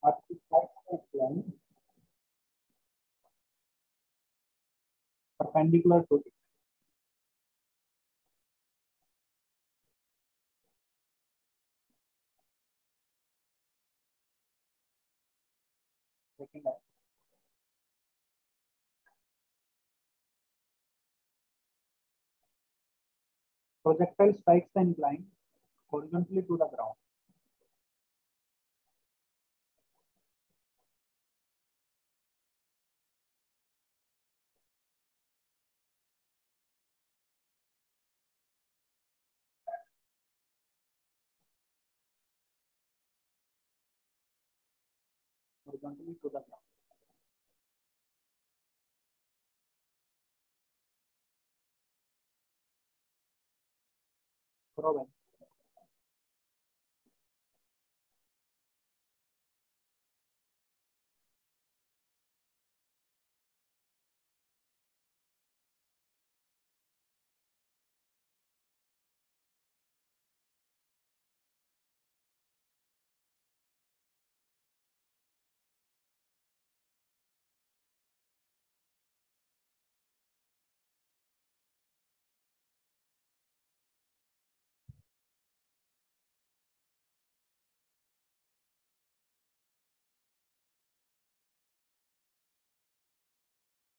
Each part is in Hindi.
आपकी लाइन परपेंडिकुलर टू सेकंड है projectile strikes the incline horizontally to the ground. Horizontally to the ground. Correct.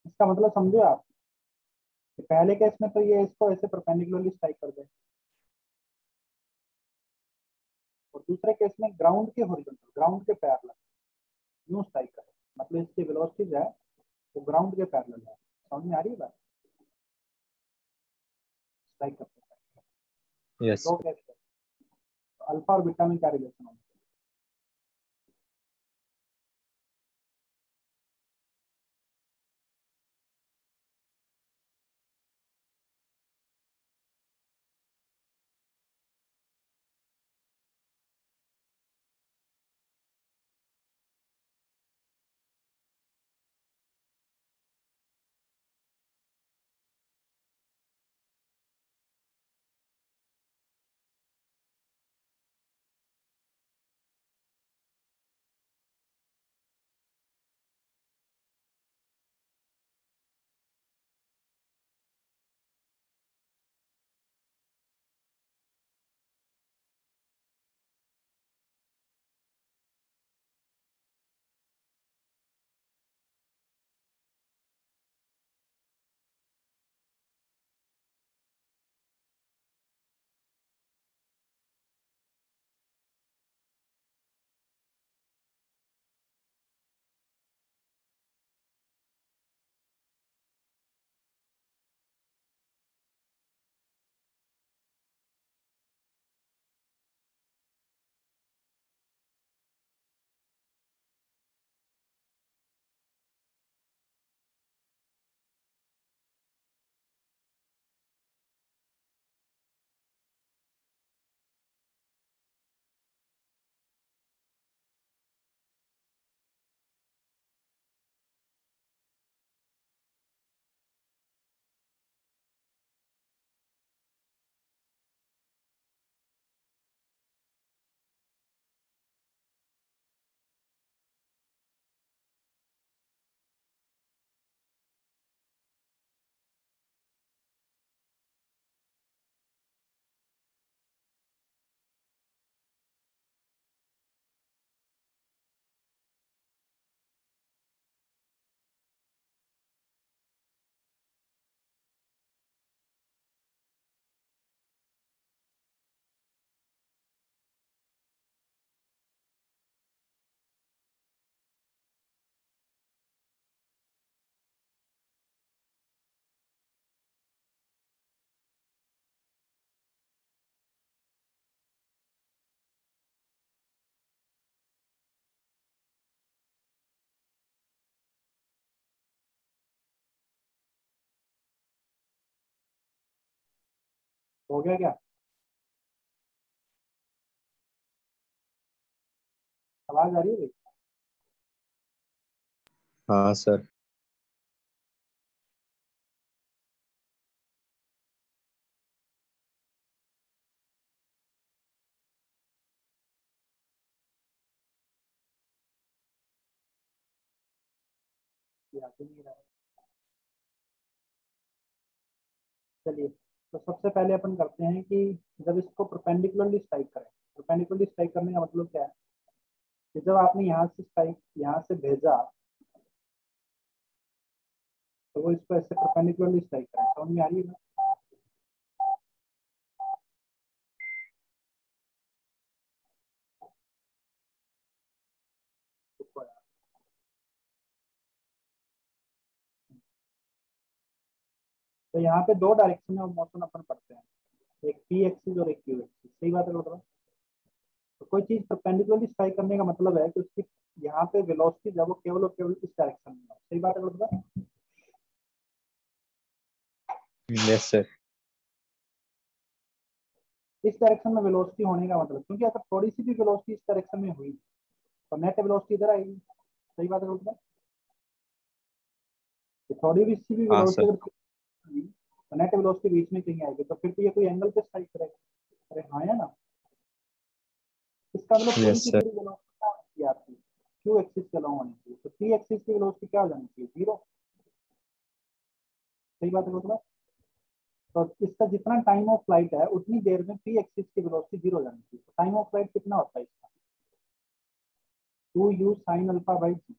इसका मतलब समझे आप, पहले केस में तो ये इसको ऐसे परपेंडिकुलरली स्ट्राइक कर दे, और दूसरे केस में ग्राउंड के हॉरिजॉन्टल, ग्राउंड के पैरेलल यूं स्ट्राइक करे, मतलब इसकी वेलोसिटी जो है वो ग्राउंड के पैरेलल है। समझ में आ रही है बात? स्ट्राइक करते हैं यस दो केस, तो अल्फा और बीटा में क्या रिलेशन होगा? हो गया क्या? आवाज आ रही है? हाँ सर। याद ही नहीं रहा। चलिए, तो सबसे पहले अपन करते हैं कि जब इसको परपेंडिकुलरली स्ट्राइक करें, परपेंडिकुलरली स्ट्राइक करने का मतलब क्या है कि जब आपने यहाँ से स्ट्राइक यहाँ से भेजा तो वो इसको ऐसे परपेंडिकुलरली स्ट्राइक करें। समझ में आ रही है ना? तो यहाँ पे दो डायरेक्शन में मोशन अपन पढ़ते हैं, एक पी एक्सिस और एक क्यू एक्सिस। सही बात है मतलब, तो कोई चीज परपेंडिकुलरली स्ट्राइक करने का मतलब है कि उसकी यहाँ पे वेलोसिटी जब वो केवल और केवल इस डायरेक्शन में हो। सही बात है मतलब, यस सर। इस डायरेक्शन में वेलोसिटी होने का मतलब, क्योंकि अगर थोड़ी सी भी वेलोसिटी इस डायरेक्शन में हुई तो नेट वेलोसिटी इधर आएगी। सही बात है मतलब, थोड़ी भी सी भी हाँ वेलोसिटी सर। अगर तो नेट वेलोसिटी बीच में कहीं आएगी, तो फिर तो ये कोई एंगल पे स्ट्राइक करेगा। अरे हाँ या ना? इसका मतलब पूरी यस की सर। पूरी वेलोसिटी क्या होनी चाहिए आपकी, क्यू एक्सिस के अलॉन्ग होनी चाहिए। तो पी एक्सिस की वेलोसिटी क्या हो जानी चाहिए, 0। सही बात है मतलब, तो इसका जितना टाइम ऑफ फ्लाइट है उतनी देर में पी एक्सिस की वेलोसिटी 0 हो जानी चाहिए। तो टाइम ऑफ फ्लाइट कितना होता है इसका, 2u sin alpha by G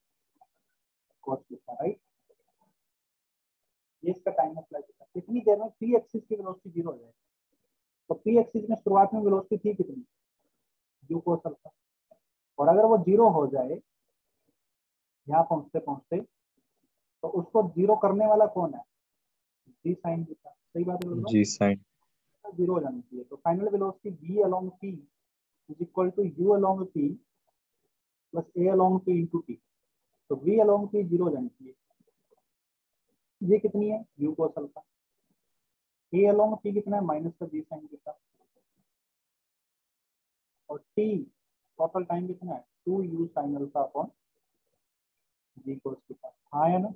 cos theta, right. ये इसका टाइम ऑफ फ्लाइट है, कितनी देर में पी एक्सिस की वेलोसिटी 0 हो जाएगी। तो पी एक्सिस में शुरुआत में वेलोसिटी थी कितनी, u cos अल्फा, और अगर वो 0 हो जाए यहाँ पहुंचते पहुंचते तो उसको 0 करने वाला कौन है, जी साइन थीटा। सही बात है बोल, जी साइन। 0 हो जानी चाहिए। तो final velocity v along p is equal to u along p plus a along p into t. तो v along p 0 हो जानी चाहिए। ये कितनी है, u cos alpha. a along p कितना है, माइनस का जी साइन थीटा। और t टोटल टाइम कितना है, 2u साइन अल्फा अपॉन जी cos थीटा। हाँ या ना?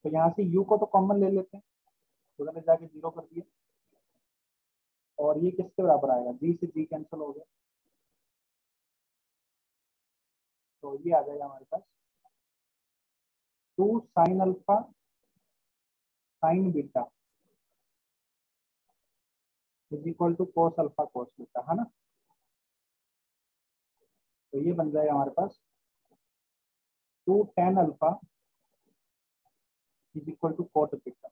तो यहाँ से u को तो कॉमन ले लेते हैं, उधर ले जाके 0 कर दिए, और ये किसके बराबर आएगा, g से g कैंसिल हो गया, तो ये आ जाएगा हमारे पास 2 sine alpha sine beta is equal to cos alpha cos beta, है ना। तो ये बन जाएगा हमारे पास 2 tan alpha is equal to cot beta,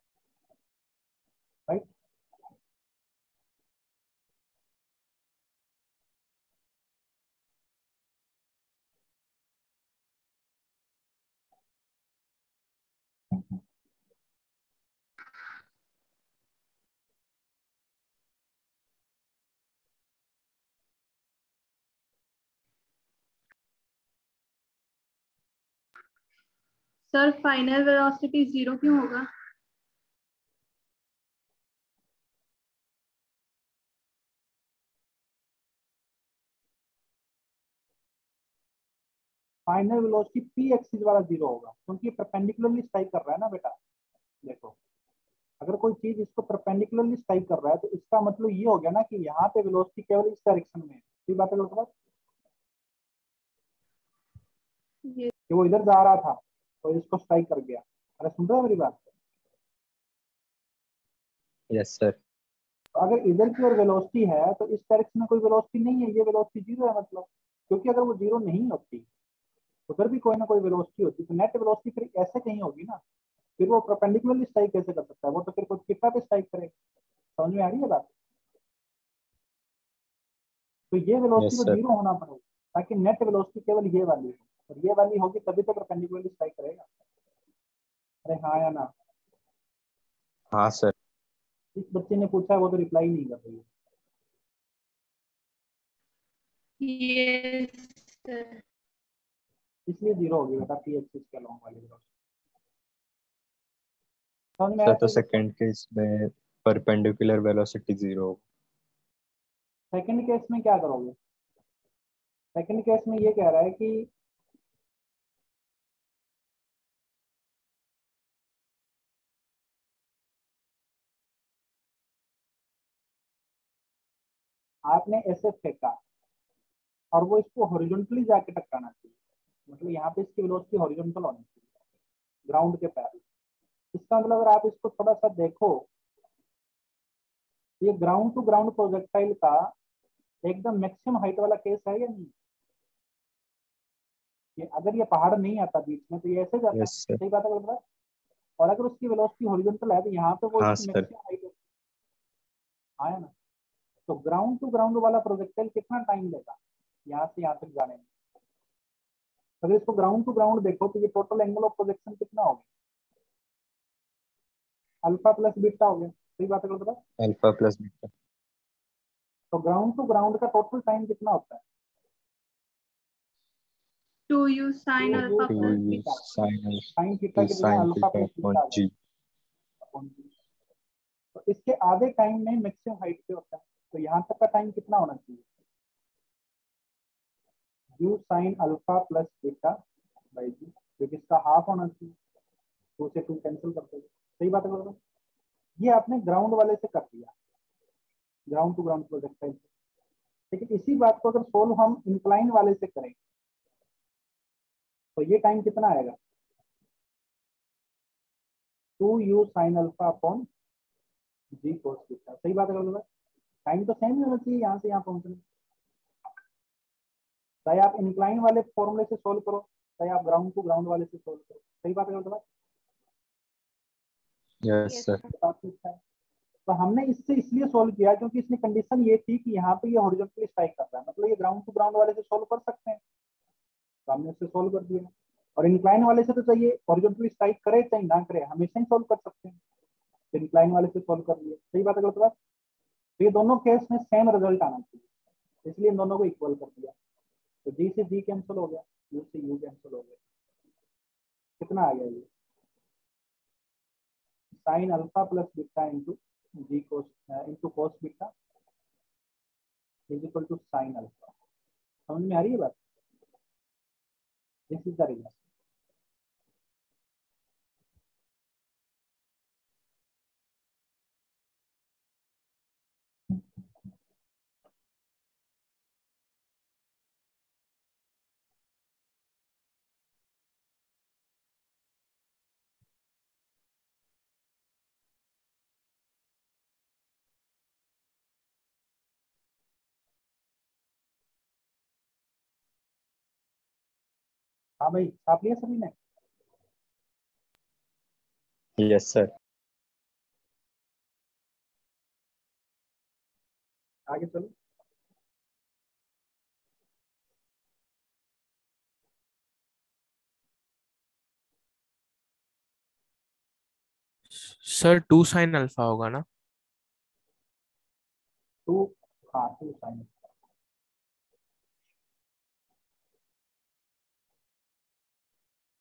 right. Sir final velocity 0 क्यों होगा? फाइनल वेलोसिटी पी एक्सिस वाला 0 होगा, क्योंकि परपेंडिकुलरली स्ट्राइक कर रहा है ना बेटा। देखो, अगर कोई चीज इसको परपेंडिकुलरली स्ट्राइक कर रहा है तो इसका मतलब ये हो गया ना कि यहाँ पे वेलोसिटी केवल इस डायरेक्शन में है। ये बात है लोग, कि वो इधर जा रहा था तो इसको स्ट्राइक कर गया। अरे सुन रहे हो मेरी बात? Yes sir. तो अगर इधर की ओर वेलोसिटी है तो इस डायरेक्शन में कोई वेलोसिटी नहीं है, ये वेलोसिटी 0 है मतलब, क्योंकि अगर वो 0 नहीं होती तो उधर भी कोई ना कोई वेलोसिटी होती, तो नेट वेलोसिटी फिर ऐसे कहीं होगी ना। फिर वो परपेंडिकुलरली स्ट्राइक कैसे कर सकता है, वो तो फिर कुछ कितना पे स्ट्राइक करेगा। समझ में आ रही है बात? तो ये वेलोसिटी यस को सर। 0 होना पड़ेगा ताकि नेट वेलोसिटी केवल ये वाली हो, और ये वाली होगी तभी तो परपेंडिकुलरली स्ट्राइक करेगा। अरे हाँ या ना? हाँ सर। इस बच्चे ने पूछा, वो तो रिप्लाई नहीं कर रही है। Yes sir. इसलिए 0 होगी बेटा पी एक्सिस के लॉन्ग वाली वेलोसिटी। समझ में सर आया तो कोई बच्चा? सेकंड केस में परपेंडिकुलर वेलोसिटी 0। सेकंड केस में क्या करोगे, सेकंड केस में ये कह रहा है कि आपने ऐसे फेंका और वो इसको हॉरिजॉन्टली जाके टकराना चाहिए। मतलब यहाँ पे इसकी वेलोसिटी हॉरिजॉन्टल होनी चाहिए ग्राउंड के पैरेलल। इसका मतलब अगर आप इसको थोड़ा सा देखो, ये ग्राउंड टू ग्राउंड प्रोजेक्टाइल का एकदम मैक्सिमम हाइट वाला केस है या नहीं? ये अगर ये पहाड़ नहीं आता बीच में तो ये ऐसे जाता, यस सर। सही बात है गलत बात? और अगर उसकी वेलोसिटी हॉरिजॉन्टल है तो यहाँ पे वो हाँ इसकी सर। मैक्सिमम हाइट आया ना। तो ग्राउंड टू ग्राउंड वाला प्रोजेक्टाइल कितना टाइम लेगा यहाँ से यहाँ तक जाने में? अगर इसको ग्राउंड टू ग्राउंड देखो तो ये टोटल एंगल ऑफ प्रोजेक्शन कितना हो गया? अल्फा प्लस बीटा हो गया, सही बात है गलत बात? Alpha plus beta. तो ग्राउंड टू ग्राउंड का टोटल टाइम कितना होता है? 2u sin 2u alpha two plus sin u beta. theta, sine sin theta two की जगह sine alpha theta plus upon beta आ जी। जाएगा upon g। तो इसके आधे टाइम में मैक्सिमम हाइट पे होता है, तो यहाँ तक का टाइम कितना होना चाहिए? u sin alpha plus beta by g, जो कि इसका हाफ होना चाहिए। 2 से 2 कैंसिल करते हैं, सही बात है गलत बात? ये आपने ग्राउंड वाले से कर दिया, ग्राउंड टू ग्राउंड प्रोजेक्टाइल से। लेकिन इसी बात को अगर सोल्व हम इंक्लाइन वाले से करें तो ये टाइम कितना आएगा? 2u sin अल्फा अपॉन जी कोस थीटा, सही बात है गलत बात? टाइम तो सेम ही होना चाहिए यहाँ से यहाँ पहुंचने, चाहे आप इंक्लाइन वाले फॉर्मूले से सोल्व करो चाहे आप ग्राउंड टू ग्राउंड वाले से सोल्व करो, सही बात है गलत बात? Yes sir. बात ठीक है। तो हमने इससे इसलिए सोल्व किया क्योंकि इसमें कंडीशन ये थी कि यहाँ पे ये हॉरिजॉन्टली स्ट्राइक कर रहा है, मतलब ये ग्राउंड टू ग्राउंड वाले से सोल्व कर सकते हैं, तो हमने उससे सोल्व कर दिया। और इंक्लाइन वाले से तो चाहिए हॉरिजॉन्टली स्ट्राइक करे चाहे ना करे, हमेशा ही सोल्व कर सकते हैं, तो इंक्लाइन वाले से सोल्व कर दिया, सही बात है गलत बात? तो ये दोनों केस में सेम रिजल्ट आना चाहिए, इसलिए इन दोनों को इक्वल कर दिया। तो जी से जी कैंसिल हो गया, यू से यू कैंसिल हो गया, कितना आ गया ये? Sine alpha plus beta into g cos into cos beta is equal to sine alpha. समझ में आ रही है बात? This is the result. हाँ भाई, छाप लिया सभी ने? Yes sir. आगे चलो। सर 2 sin अल्फा होगा ना? टू, हाँ टू साइन।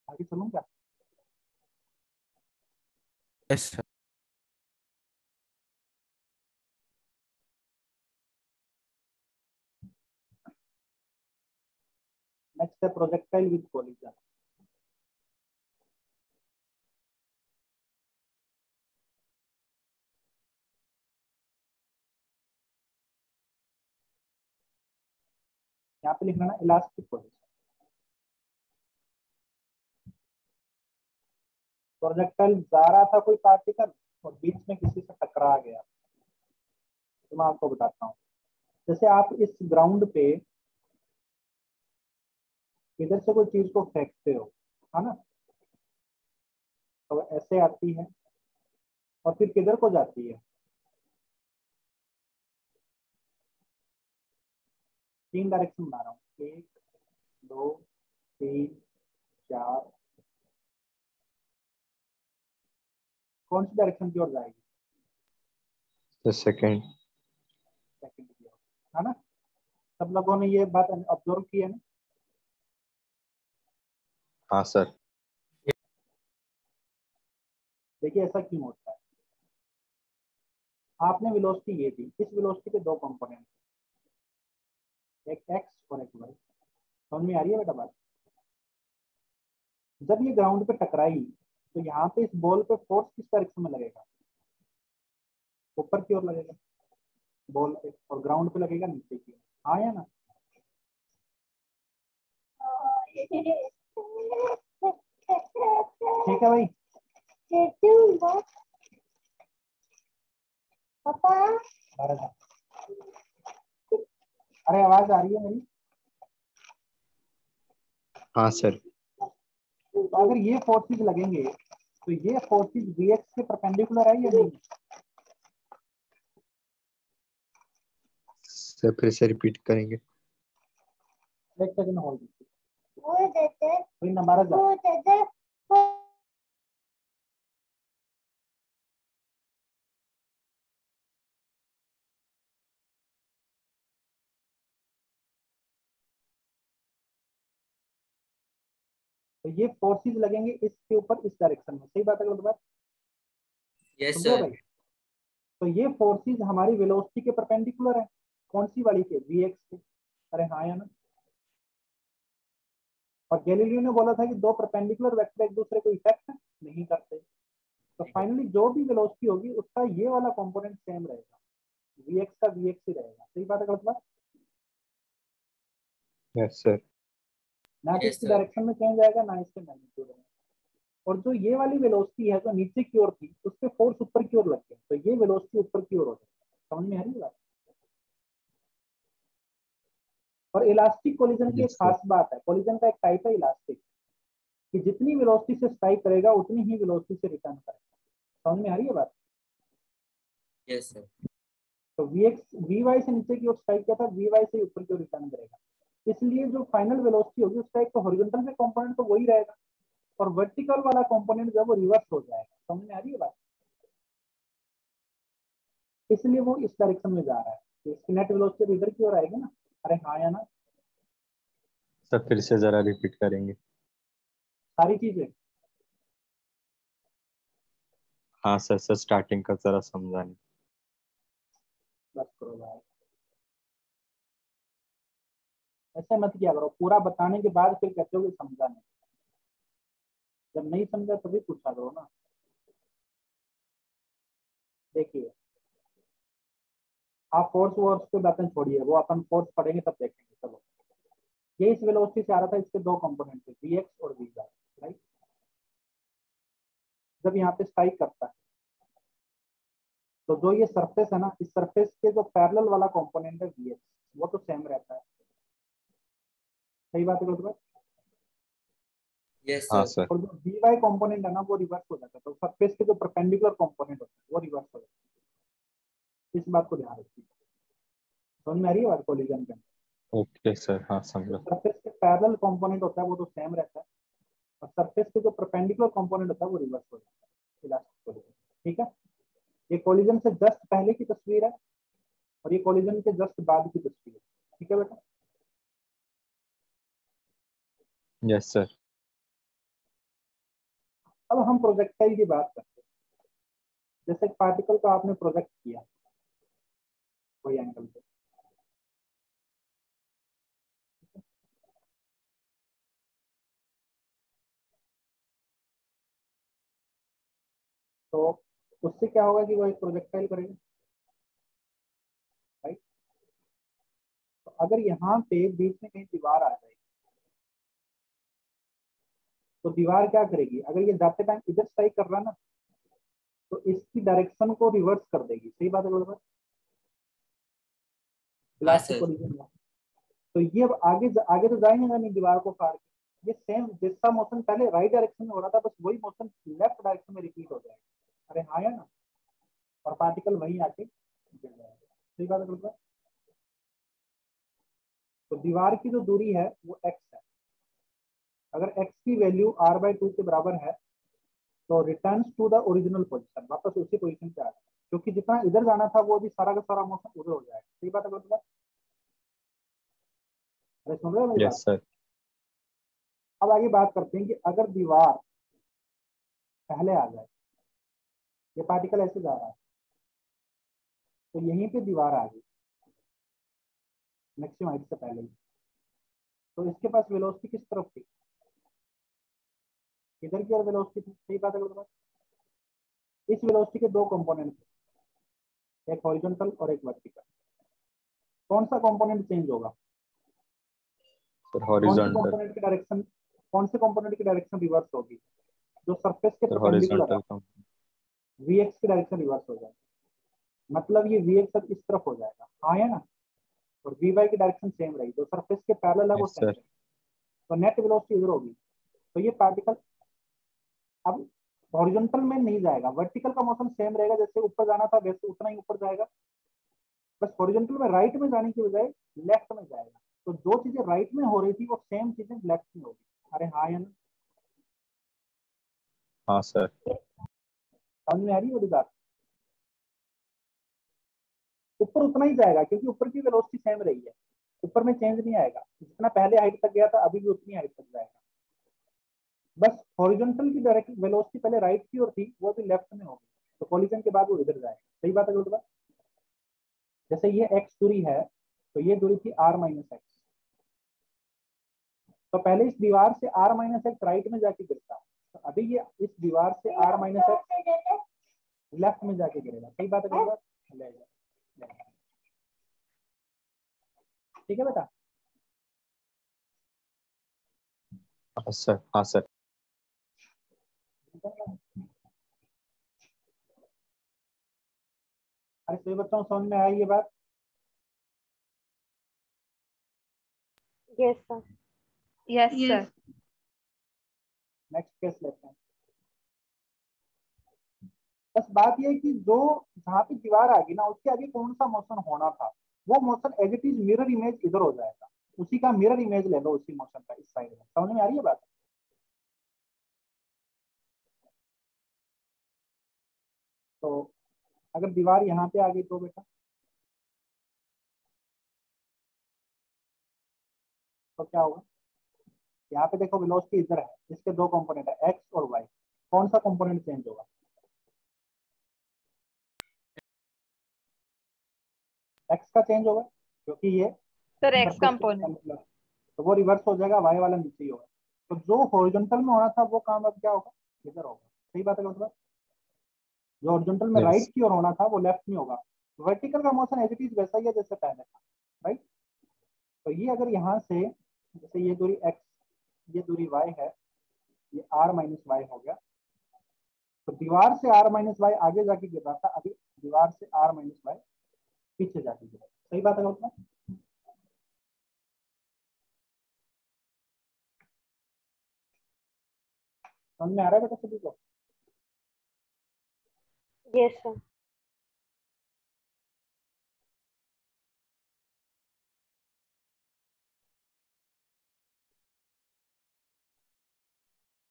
आगे चलूँ क्या? Yes sir. नेक्स्ट है प्रोजेक्टाइल विद कोलिजन। यहाँ पे लिखना ना इलास्टिक कोलिजन। प्रोजेक्टाइल जा रहा था कोई पार्टिकल और बीच में किसी से टकरा गया, तो मैं आपको बताता हूँ। जैसे आप इस ग्राउंड पे इधर से कोई चीज को फेंकते हो, है ना, तो ऐसे आती है और फिर किधर को जाती है? 3 डायरेक्शन बना रहा हूँ, 1 2 3 4। कौन सी डायरेक्शन की ओर जाएगी? The second. सेकंड की ओर, है ना? सब लोगों ने ये बात ऑब्जर्व की है ना? हाँ सर। देखिए ऐसा क्यों होता है? आपने वेलोसिटी ये दी, इस वेलोसिटी के 2 कंपोनेंट, एक एक्स और एक वाई। समझ में आ रही है बेटा बात? जब ये ग्राउंड पे टकराई तो यहाँ पे इस बॉल पे फोर्स किस डायरेक्शन में लगेगा? ऊपर की ओर लगेगा बॉल पे, और ग्राउंड पे लगेगा नीचे की ओर, हाँ या ना? ठीक है भाई, अरे आवाज आ रही है मेरी? हाँ सर। तो अगर ये फोर्सेस लगेंगे तो ये फोर्सेस Vx के परपेंडिकुलर है या नहीं? सर फिर से रिपीट करेंगे। एक सेकंड होल्ड कीजिए, नंबर जा तो ये फोर्सेस लगेंगे इसके ऊपर इस डायरेक्शन में, सही बात है गलत बात? यस समझे सर। भाई? तो ये फोर्सेस हमारी वेलोसिटी के परपेंडिकुलर है, कौन सी वाली के? Vx के। अरे हाँ या ना? और गैलीलियो ने बोला था कि दो परपेंडिकुलर वेक्टर एक दूसरे को इफेक्ट नहीं करते। तो फाइनली जो भी वेलोसिटी होगी उसका ये वाला कंपोनेंट सेम रहेगा, Vx का Vx ही रहेगा, सही बात है गलत बात? Yes sir. ना कि Yes, इसकी sir. डायरेक्शन में चेंज आएगा ना इसके मैग्नीट्यूड में। और जो ये वाली वेलोसिटी है जो नीचे की ओर थी उस पे फोर्स ऊपर की ओर लग गया, तो ये वेलोसिटी ऊपर की ओर हो जाएगी। समझ में आ रही है बात? और इलास्टिक कोलिजन की एक यस सर। खास बात है, कोलिजन का एक टाइप है इलास्टिक, कि जितनी वेलोसिटी से स्ट्राइक करेगा उतनी ही वेलोसिटी से रिटर्न करेगा। समझ में आ रही है बात? Yes sir. तो Vy से नीचे की ओर स्ट्राइक किया था, Vy से ऊपर की ओर रिटर्न करेगा। इसलिए जो फाइनल वेलोसिटी होगी उसका एक तो हॉरिजॉन्टल में कंपोनेंट तो वही रहेगा और वर्टिकल वाला कंपोनेंट जो है वो रिवर्स हो जाएगा। समझ में आ रही है बात? इसलिए वो इस डायरेक्शन में जा रहा है, तो इसकी नेट वेलोसिटी इधर की ओर आएगी ना। अरे हाँ या ना? सर फिर से जरा रिपीट करेंगे। सारी चीजें हाँ सर, सर स्टार्टिंग का जरा समझा नहीं। बस करो भाई, ऐसे मत किया करो, पूरा बताने के बाद फिर कहते हो कि समझा नहीं। जब नहीं समझा तभी पूछा करो ना। देखिए, आप फोर्स वोर्स पे बातें छोड़िए, वो अपन फोर्स पढ़ेंगे तब देखेंगे। चलो, ये इस वेलोसिटी से आ रहा था, इसके दो कंपोनेंट थे Vx और Vy, राइट? जब यहाँ पे स्ट्राइक करता है तो जो ये सरफेस है ना, इस सरफेस के जो पैरेलल वाला कंपोनेंट है Vx, वो तो सेम रहता है। सही बात है गलत? यस हाँ सर। सर। और जो Vy कंपोनेंट है ना वो रिवर्स हो जाता है, तो सरफेस के जो परपेंडिकुलर कंपोनेंट होता है वो रिवर्स हो जाता है। इस बात को ध्यान रखिए। समझ में आ रही है बात कोलिजन के अंदर? ओके सर, हाँ जो समझा। सरफेस के पैरेलल कंपोनेंट होता है वो तो सेम रहता है और सरफेस के जो परपेंडिकुलर कंपोनेंट होता है वो रिवर्स हो जाता है। इलास्टिक कोलिजन, ठीक है? ये कोलिजन से जस्ट पहले की तस्वीर है और ये कोलिजन के जस्ट बाद की तस्वीर है, ठीक है बेटा? Yes sir. अब हम प्रोजेक्टाइल की बात करते हैं। जैसे पार्टिकल को आपने प्रोजेक्ट किया कोई एंगल पे, तो उससे क्या होगा कि वो एक प्रोजेक्टाइल करेगा, राइट? तो अगर यहाँ पे बीच में कहीं दीवार आ जाएगी तो दीवार क्या करेगी? अगर ये जाते टाइम इधर स्ट्राइक कर रहा है ना तो इसकी डायरेक्शन को रिवर्स कर देगी। सही बात है बराबर? हाँ इलास्टिक सर। कोलिजन में तो ये अब आगे तो जाएंगे ना नहीं दीवार को फाड़ के। ये सेम जिसका मोशन पहले राइट डायरेक्शन में हो रहा था, बस वही मोशन लेफ्ट डायरेक्शन में रिपीट हो जाएगा। अरे हाँ या ना? और पार्टिकल वहीं आके गिर जाएगा। सही बात है बराबर? तो दीवार की जो दूरी है वो x है। अगर x की वैल्यू r/2 के बराबर है तो return to the original position, वापस उसी पोजीशन पे आ जाए, क्योंकि जितना इधर जाना था वो भी सारा का सारा मोशन उधर हो जाएगा। सही बात है बराबर? अरे सुन रहे हो मेरी बात? Yes sir. अब आगे बात करते हैं कि अगर दीवार पहले आ जाए, ये पार्टिकल ऐसे जा रहा है तो यहीं पे दीवार आ गई मैक्सिमम हाइट से पहले ही, तो इसके पास वेलोसिटी किस तरफ थी? इधर की ओर वेलोसिटी थी। सही बात है बराबर? इस वेलोसिटी के दो कंपोनेंट थे, एक हॉरिजॉन्टल और एक वर्टिकल। कौन सा कंपोनेंट चेंज होगा? सर कौन से हॉरिजॉन्टल। कंपोनेंट की डायरेक्शन, कौन से कंपोनेंट की डायरेक्शन रिवर्स होगी? जो सरफेस के सर परपेंडिकुलर है, हॉरिजॉन्टल Vx की डायरेक्शन रिवर्स हो जाएगी, मतलब ये Vx अब इस तरफ हो जाएगा, हाँ है ना, और Vy की डायरेक्शन सेम रहेगी, जो सरफेस के पैरेलल है वो यस सेम सर। रहेगी, तो नेट वेलोसिटी इधर होगी। तो ये पार्टिकल अब हॉरिजॉन्टल में नहीं जाएगा, वर्टिकल का मोशन सेम रहेगा, जैसे ऊपर जाना था वैसे उतना ही ऊपर जाएगा, बस हॉरिजॉन्टल में राइट में जाने की बजाय लेफ्ट में जाएगा। तो जो चीजें राइट में हो रही थी वो सेम चीजें लेफ्ट में होगी। अरे हाँ या ना, हाँ सर। समझ में आ रही है बड़ी बात? ऊपर उतना ही जाएगा क्योंकि ऊपर की वेलोसिटी सेम रही है, ऊपर में चेंज नहीं आएगा, जितना पहले हाइट तक गया था अभी भी उतनी हाइट तक जाएगा, बस हॉरिजॉन्टल की डायरेक्ट वेलोसिटी पहले राइट की ओर थी वो भी लेफ्ट में होगी, तो कोलिजन के बाद वो इधर जाएगा। सही बात है गलत बात? जैसे ये x दूरी है तो ये दूरी थी r माइनस एक्स, तो पहले इस दीवार से r माइनस एक्स राइट में जाके गिरता, तो अभी ये इस दीवार से r माइनस एक्स लेफ्ट में जाके गिरेगा। सही बात है गलत बात? ले जा। ठीक है बेटा? हाँ सर। हाँ सर। अरे सभी बच्चों को समझ में आई ये बात? Yes, sir. Yes, sir. Next case लेते हैं। बस बात ये है कि जो जहाँ पे दीवार आ गई ना उसके आगे कौन सा मोशन होना था वो motion as it is mirror image इधर हो जाएगा, उसी का मिरर इमेज ले लो उसी मोशन का इस साइड में। समझ में आ रही है बात? तो अगर दीवार यहाँ पे आ गई तो बेटा तो क्या होगा? यहाँ पे देखो वेलोसिटी इधर है, इसके दो कंपोनेंट है एक्स और वाई, कौन सा कंपोनेंट चेंज होगा? एक्स का चेंज होगा क्योंकि ये Sir, X सरफेस के component. परपेंडिकुलर, तो वो रिवर्स हो जाएगा, वाई वाला नीचे ही होगा। तो जो हॉरिजॉन्टल में होना था वो काम अब क्या होगा? इधर होगा। सही बात है मतलब? जो हॉरिजॉन्टल में यस राइट की ओर होना था वो लेफ्ट में होगा। वर्टिकल का मोशन एज इट इज वैसा ही है जैसे पहले था, राइट? तो ये अगर यहाँ से जैसे ये दूरी x, ये दूरी y है, ये r माइनस वाई हो गया, तो दीवार से r माइनस वाई आगे जाके गिर रहा था, अभी दीवार से r माइनस वाई पीछे जाके गिरा। सही बात है मतलब? समझ में आ रहा है बेटा सभी को? Yes, sir.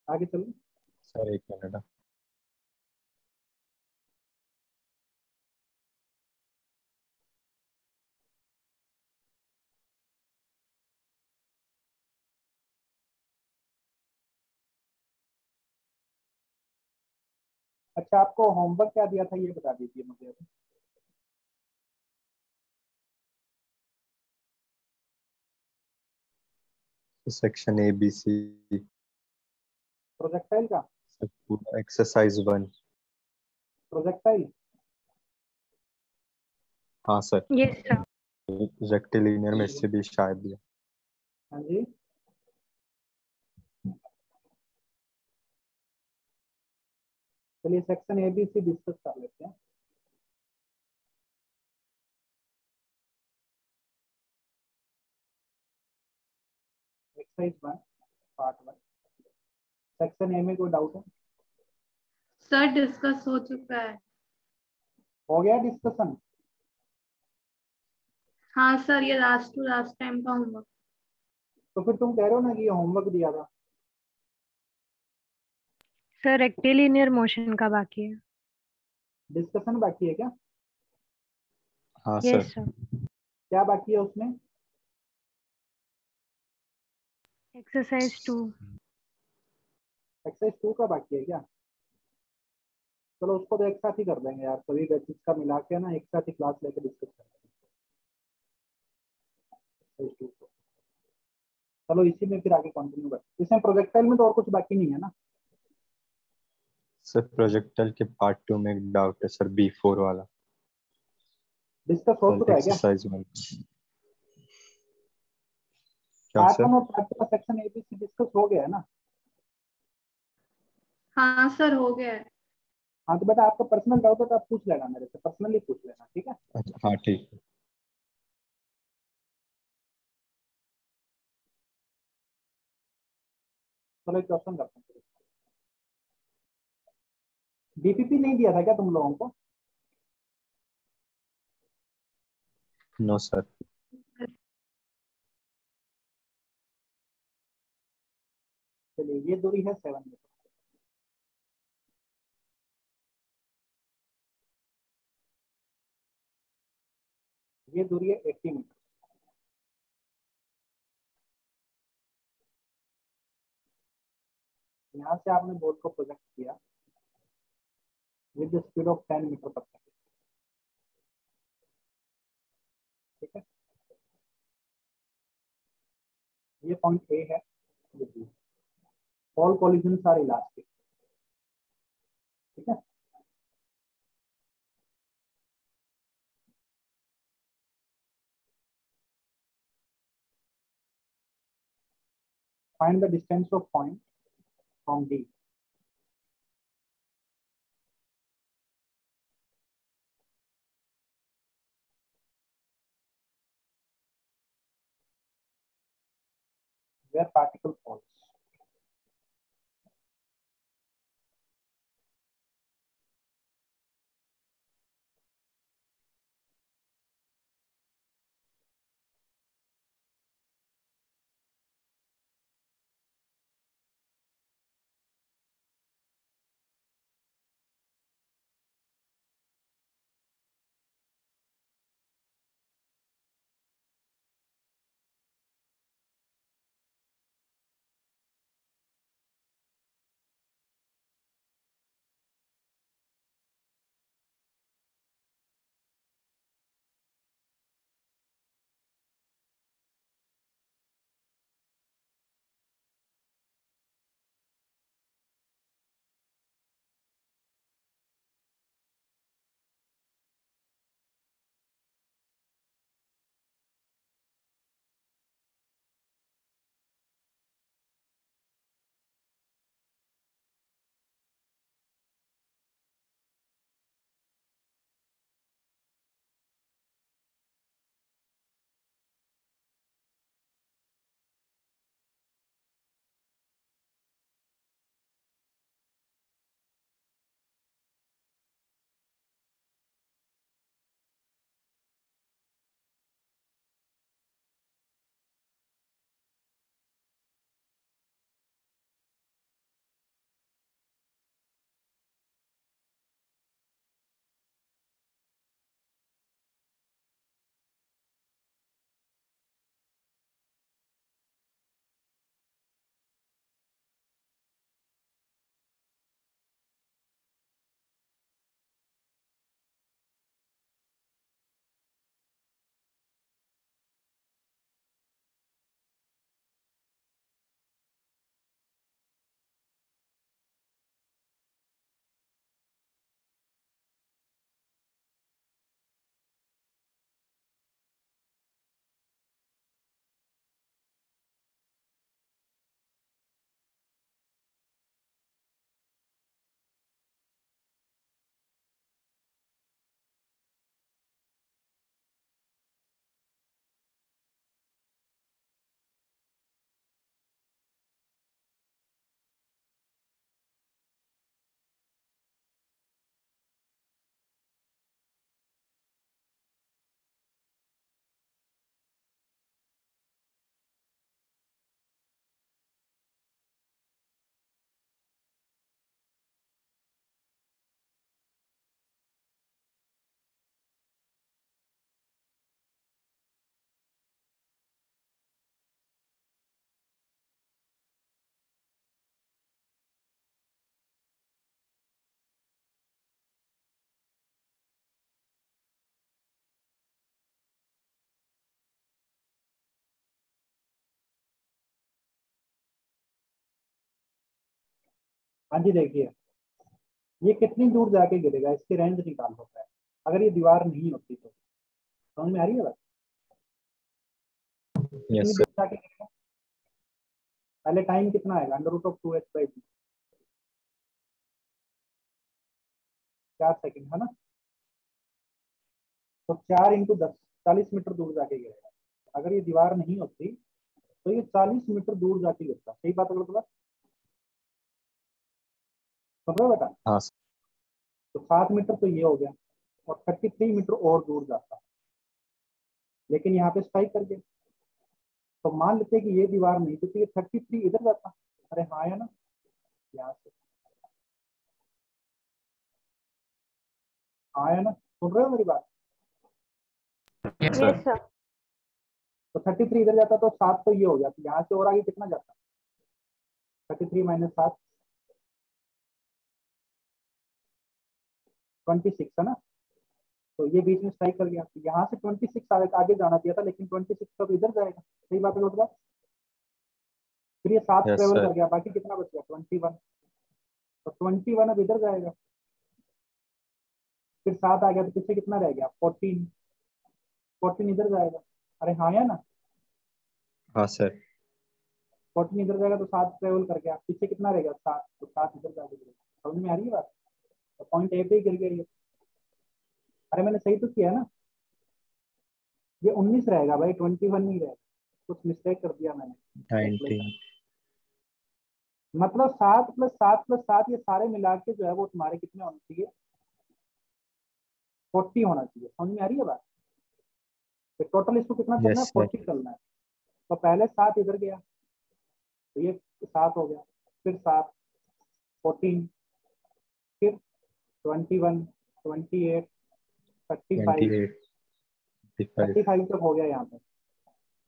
आगे चलो। सर एक मिनट। अच्छा आपको होमवर्क क्या दिया था ये बता दीजिए मुझे अभी। Section A B C projectile का? पूरा एक्सरसाइज 1। प्रोजेक्टाइल? हाँ सर। Yes, sir. रेक्टिलिनियर में से भी शायद दिया। हाँ जी। चलिए section A B C discuss कर लेते हैं। Exercise 1 part 1। सेक्शन ए में कोई डाउट है? सर डिस्कस हो चुका है। हो गया डिस्कशन? हाँ सर, ये लास्ट टू लास्ट टाइम का होमवर्क। तो फिर तुम कह रहे हो ना कि ये होमवर्क दिया था। Sir, rectilinear motion का बाकी है. डिस्कशन बाकी है क्या? हाँ Yes, सर। sir. क्या बाकी है उसमें? Exercise 2. एक्सरसाइज 2 का बाकी है क्या? चलो उसको तो एक साथ ही कर देंगे यार, सभी बैचेस का मिला के ना एक साथ ही क्लास लेके डिस्कस कर देंगे एक्सरसाइज 2 को। चलो इसी में फिर आगे कंटिन्यू करते हैं। इसमें प्रोजेक्टाइल में तो और कुछ बाकी नहीं है ना? सर प्रोजेक्टाइल के पार्ट 2 में एक डाउट है सर, B4 वाला। डिस्कस हो चुका है क्या? एक्सरसाइज 1 क्या पार्ट सर? 1 और पार्ट 2 का section A B C discuss हो गया है ना? हाँ सर हो गया है। हाँ तो बेटा आपका पर्सनल डाउट है तो आप पूछ लेना मेरे से, पर्सनली पूछ लेना, ठीक है। अच्छा हाँ ठीक है। चलो एक क्वेश्चन करते हैं। डीपीपी नहीं दिया था क्या तुम लोगों को? No sir. चलिए ये दूरी है 7 मीटर, ये दूरी है 80 मीटर। यहाँ से आपने बोर्ड को प्रोजेक्ट किया with the speed of 10 metre पर सेकेंड, ठीक है। ये पॉइंट ए है, ये B. All collisions are elastic, ठीक है। Find the distance of point from D. Where particle falls. हाँ जी देखिए, ये कितनी दूर जाके गिरेगा इसकी रेंज निकाल होता है अगर ये दीवार नहीं होती तो। समझ में आ रही है बात? कितनी यस दूर सर। जाके गिरेगा? पहले टाइम कितना आएगा, under root of 2h/d। 4 second है ना। तो 4 इंटू 10 40 मीटर दूर जाके गिरेगा। अगर ये दीवार नहीं होती तो ये 40 मीटर दूर जाके गिरता। सही बात है गलत बात? सुन रहे हो बेटा? हाँ तो 7 मीटर तो ये हो गया और 33 मीटर और दूर जाता, लेकिन यहाँ पे स्ट्राइक कर गया। तो मान लेते हैं कि ये दीवार नहीं थी तो ये 33 इधर जाता। अरे हाँ या ना? यहाँ से हाँ या ना? सुन रहे हो मेरी बात? Yes sir. सर। तो 33 इधर जाता तो 7 तो ये हो गया। तो यहाँ से और आगे कितना जाता? 33 माइनस 7 26 है ना। तो ये बीच में स्ट्राइक कर गया। तो यहाँ से 26 आगे जाना चाहिए था, लेकिन 26 तो इधर जाएगा। सही बात है गलत बात? फिर ये 7 यस ट्रेवल सर। कर गया, बाकी कितना बच गया? 21। तो 21 अब इधर जाएगा। फिर 7 आ गया तो पीछे कितना रह गया? 14 इधर जाएगा। अरे हाँ या ना? हाँ सर। 14 इधर जाएगा तो 7 ट्रेवल कर गया, पीछे कितना रहेगा? 7। तो 7 इधर जाके गिरेगा। समझ में आ रही है बात? तो पॉइंट ए पे ही गिर गया ये। अरे मैंने सही तो किया ना? ये 19 रहेगा भाई, 21 नहीं रहेगा। कुछ मिस्टेक कर दिया मैंने। 19। मतलब 7 + 7 + 7 ये सारे मिला के जो है वो तुम्हारे कितने होने चाहिए? 40 होना चाहिए। समझ में आ रही है बात? तो टोटल इसको कितना चलना है? Yes sir. 40 चलना है। तो पहले 7 इधर गया तो ये 7 हो गया, फिर 7 14, फिर 21 28 35 28 35 35 तक हो गया यहाँ पे।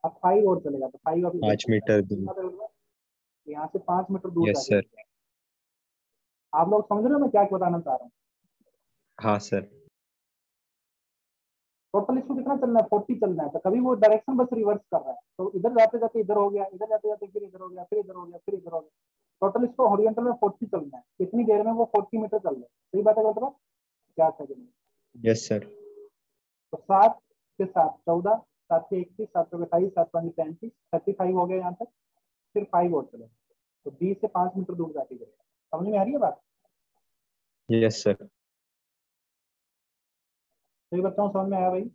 अब 5 और चलेगा तो 5 अब इधर 5 चलेगा। मीटर कितना दूर। दूर है? यहाँ से 5 मीटर दूर यस जाके सर। गिरेगा। आप लोग समझ रहे हो मैं क्या बताना चाह रहा हूँ? हाँ सर। टोटल इसको कितना चलना है? 40 चलना है। तो कभी वो डायरेक्शन बस रिवर्स कर रहा है, तो इधर जाते जाते इधर हो गया, इधर जाते जाते फिर इधर हो गया, फिर इधर हो गया, फिर इधर हो गया। टोटल इसको हॉरिजॉन्टल में 40 चलना है। कितनी देर में? वो 40 मीटर चल रहा है। सही बात है गलत बात? 4 सेकंड में। Yes sir. तो 7 फिर 7 14 7 से 21 7 से 28 7 5 35 35 हो गया यहाँ तक। फिर 5 और चले तो 20 से 5 मीटर दूर जाके गिरेगा। समझ में आ रही है बात? Yes sir. सही बताऊँ? समझ में आया भाई?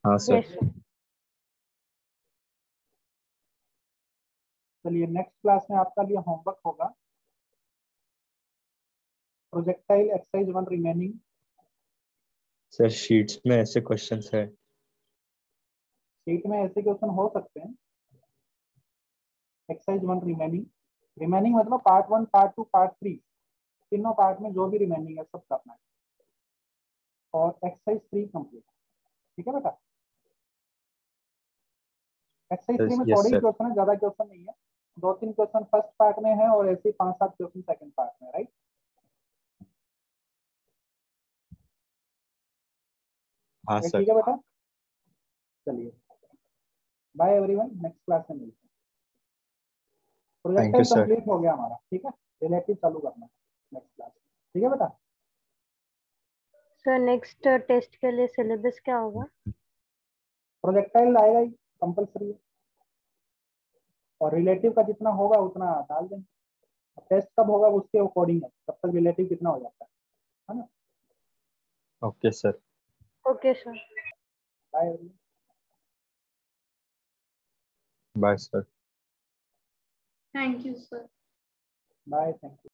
हाँ यस सर। सर। चलिए नेक्स्ट क्लास में आपका लिए होमवर्क होगा projectile exercise 1 remaining. Sir sheets में ऐसे क्वेश्चंस है। शीट में ऐसे क्वेश्चन हो सकते हैं। एक्सरसाइज 1 रिमेनिंग, रिमेनिंग मतलब पार्ट 1 पार्ट 2 पार्ट 3 तीनों पार्ट में जो भी रिमेनिंग है सब करना है। और एक्सरसाइज 3 कंप्लीट। ठीक है बेटा? एक्सरसाइज 3 में यस थोड़े ही सर। क्वेश्चन है, ज्यादा क्वेश्चन नहीं है। 2-3 क्वेश्चन फर्स्ट पार्ट में है और ऐसे 5-7 क्वेश्चन सेकंड पार्ट में। राइट? हाँ ठीक सर। है बेटा? चलिए बाय एवरीवन, नेक्स्ट क्लास में मिलते हैं। Thank you projectile sir. Complete हो गया हमारा। ठीक है? रिलेटिव चालू करना है नेक्स्ट क्लास। ठीक है बेटा? सर नेक्स्ट टेस्ट के लिए सिलेबस क्या होगा? प्रोजेक्टाइल आएगा ही कंपलसरी है, और रिलेटिव का जितना होगा उतना डाल देंगे। टेस्ट कब होगा उसके अकॉर्डिंग है, तब तक रिलेटिव कितना हो जाता है ना? Okay sir. Okay sir. Bye bye sir. Thank you, sir. Bye, thank you.